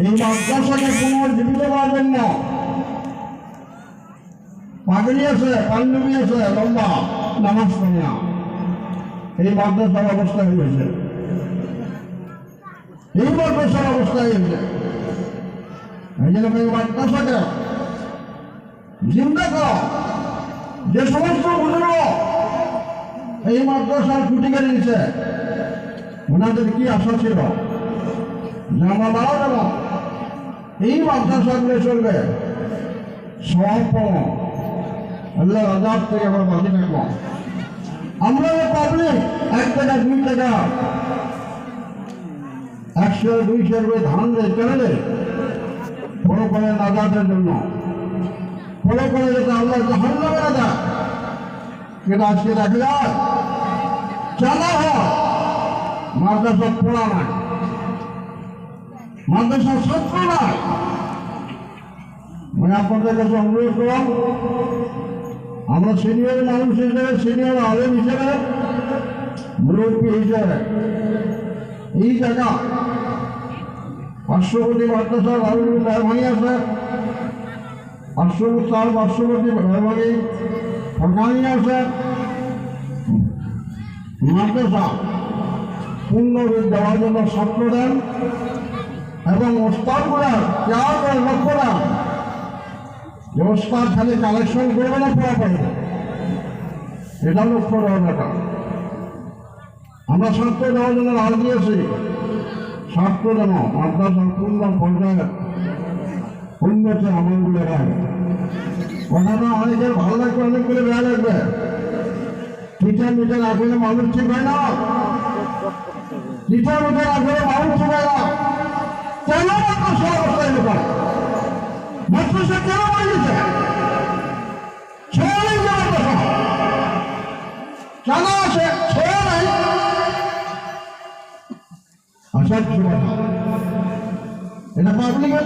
এই মাদ্রাসাকে পুনর্জীবিত করার জন্য পাগড়ি আছে, পাঞ্জাবি আছে, লম্বা নামাজ পড়ে না, এই মাদ্রাসার অবস্থা হয়েছে, এই মাদ্রাসার অবস্থা হয়েছে। এই জন্য এই মাদ্রাসাকে জিন্দা কর। যে সমস্ত বুজুর্গ এই মাদ্রাসার খুঁটি কেড়ে নিচ্ছে, ওনাদের কি আশা ছিল যে আমরা মারা যাব, এই মাদ্রাসাগুলো চলবে, সব পাবো, আল্লাহ আজাদ থেকে আমরা বাঁচে থাকবো। আমরা পাবলিক 1 টাকা 2 টাকা 100 200 করে ধান দেয় কেন দেয়? বড় করে নাজাতের জন্য, বড় করে যেটা আল্লাহ জাহান্নামে না যায়। কিন্তু আজকে দেখা যায় জানা হয় মাদ্রাসা পড়া নাই, মাদ্রাসার ছাত্র নাই। মানে আপনাদের কাছে অনুরোধ করলাম, আমরা সিনিয়র মানুষ হিসেবে, সিনিয়র আলেম হিসেবে, মুরব্বী হিসেবে এই জায়গা পার্শ্ববর্তী মাদ্রাসা রাহুল মেহরবানি আছে, পার্শ্ববর্তী মেহরবানি সরকারি আছে, মাদ্রাসা পূর্ণ দেওয়ার জন্য স্বপ্ন দেন এবং ওস্তাদগুলা কেয়ার করে লক্ষ্য দেন যে ওস্তাদ খালি কালেকশন করবে না, পড়া পারবে, এটা লক্ষ্য দেওয়ার ব্যাপার। আমরা স্বার্থ দেওয়ার জন্য রাজ দিয়েছি, স্বার্থ দেব মাদ্রাসার পূর্ণ পর্যায়ে উন্নতি আমলগুলো রাখবে। কথাটা অনেকের ভালো লাগবে, অনেকগুলো বেড়া লাগবে। টিচার মিটার আসলে মানুষ ঠিক হয় না, টিচার মিটার আসলে মানুষ ঠিক হয় না। কেন মাদ্রাসা অবস্থায় লোক মাদ্রাসা কেন বানিয়েছে? ছেড়ে নেই মাদ্রাসা, কেন আছে ছেড়ে নাই? আসার এটা পাবলিকের